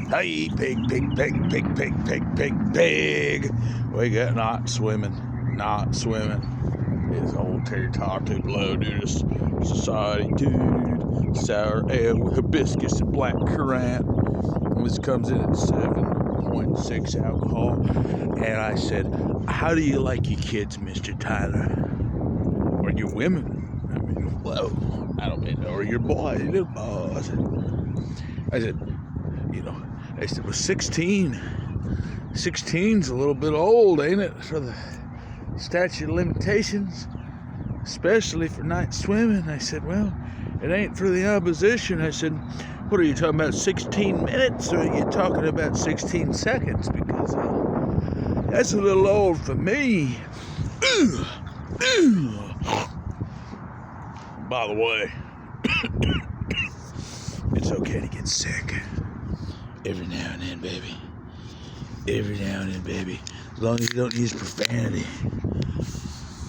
Hey, pig. We got not swimming. It's old Terry Tar too low, dude. It's society, dude. Sour ale with hibiscus and black currant. This comes in at 7.6 alcohol. And I said, how do you like your kids, Mr. Tyler? Or your women? I mean, whoa. I don't mean, or your boy, little boy. I said, I said, well, 16. 16's a little bit old, ain't it, for the statute of limitations, especially for night swimming. I said, well, it ain't for the opposition. I said, what are you talking about, 16 minutes, or are you talking about 16 seconds? Because that's a little old for me. By the way, it's okay to get sick. Every now and then, baby. As long as you don't use profanity.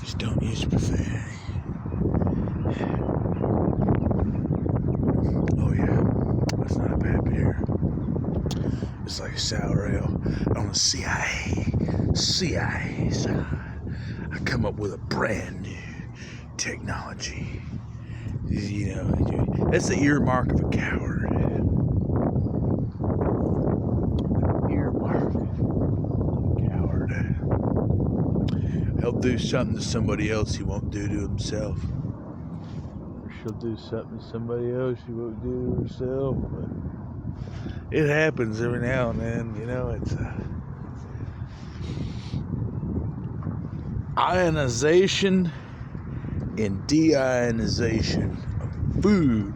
Just don't use profanity. Oh yeah, that's not a bad beer. It's like a sour ale on the CIA side. I come up with a brand new technology. That's the earmark of a coward. He'll do something to somebody else he won't do to himself. Or she'll do something to somebody else she won't do to herself. But it happens every now and then, it's ionization and deionization of food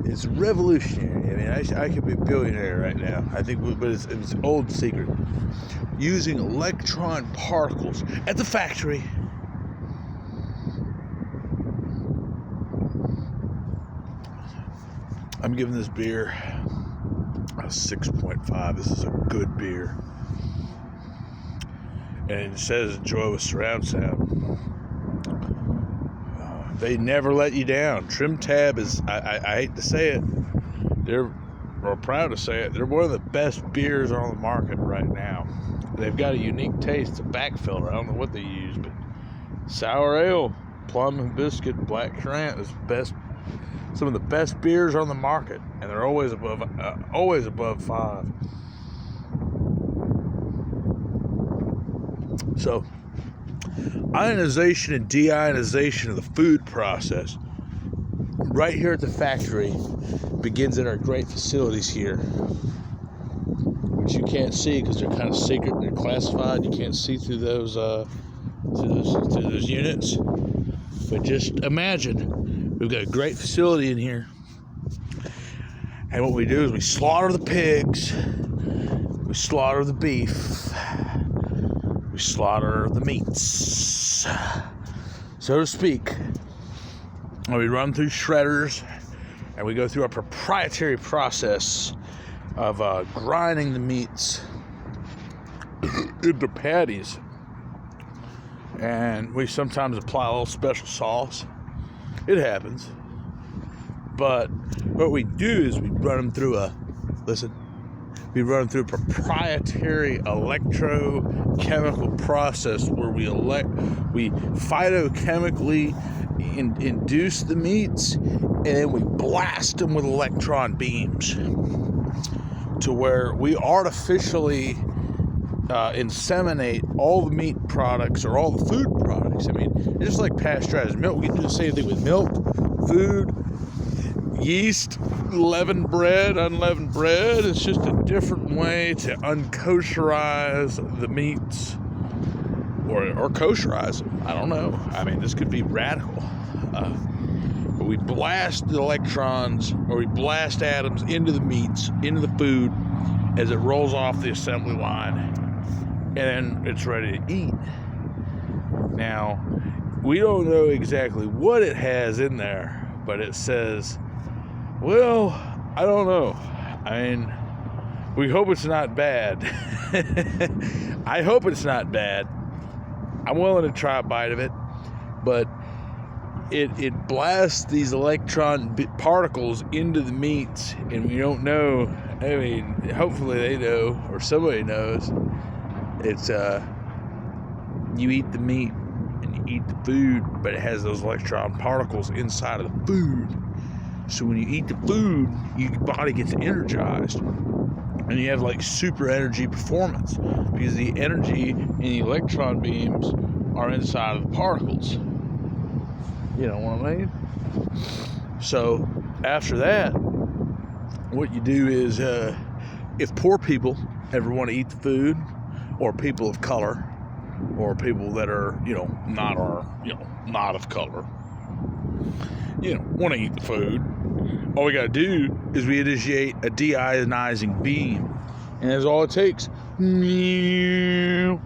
is revolutionary. I mean, I could be a billionaire right now. I think, but it's an old secret. Using electron particles at the factory. I'm giving this beer a 6.5. This is a good beer. And it says enjoy with surround sound. They never let you down. Trim Tab is, I hate to say it, we're proud to say it, they're one of the best beers on the market right now. They've got a unique taste, a back filler. I don't know what they use, but sour ale, plum and biscuit, black currant is some of the best beers on the market, and they're always above 5. So, ionization and deionization of the food process right here at the factory begins at our great facilities here, which you can't see because they're kind of secret and they're classified. You can't see through those units. But just imagine, we've got a great facility in here, and what we do is we slaughter the pigs, we slaughter the beef, we slaughter the meats, so to speak, and we run through shredders, and we go through a proprietary process of grinding the meats into patties. And we sometimes apply a little special sauce. It happens. But what we do is we run them through a proprietary electrochemical process where we phytochemically induce the meats, and then we blast them with electron beams to where we artificially inseminate all the meat products or all the food products. I mean, it's just like pasteurized milk. We can do the same thing with milk, food, yeast, leavened bread, unleavened bread. It's just a different way to unkosherize the meats or kosherize them. I don't know. I mean, this could be radical. But we blast the electrons or we blast atoms into the meats, into the food as it rolls off the assembly line. And then it's ready to eat. Now, we don't know exactly what it has in there, but it says, well, I don't know. I mean, we hope it's not bad. I hope it's not bad. I'm willing to try a bite of it, but it blasts these electron particles into the meats, and we don't know. I mean, hopefully they know, or somebody knows. It's you eat the meat and you eat the food, but it has those electron particles inside of the food. So when you eat the food, your body gets energized, and you have like super energy performance, because the energy and the electron beams are inside of the particles. You know what I mean? So after that, what you do is, if poor people ever want to eat the food, or people of color, or people that are, not of color, want to eat the food, all we got to do is we initiate a deionizing beam. And that's all it takes. We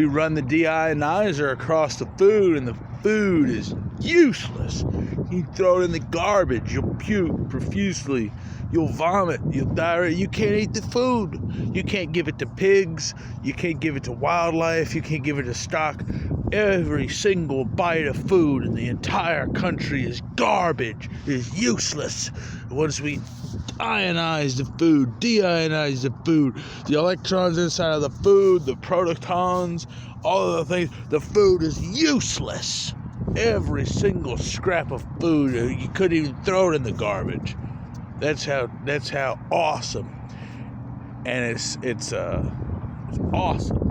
run the deionizer across the food, and the food is useless. You throw it in the garbage, you'll puke profusely, you'll vomit, you'll diarrhea. You can't eat the food. You can't give it to pigs, you can't give it to wildlife, you can't give it to stock. Every single bite of food in the entire country is garbage, is useless. Once we deionized the food, the electrons inside of the food, the protons, all of the things, the food is useless. Every single scrap of food, you couldn't even throw it in the garbage. That's how awesome. And it's awesome.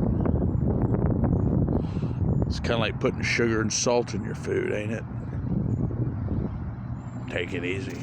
It's kind of like putting sugar and salt in your food, ain't it? Take it easy.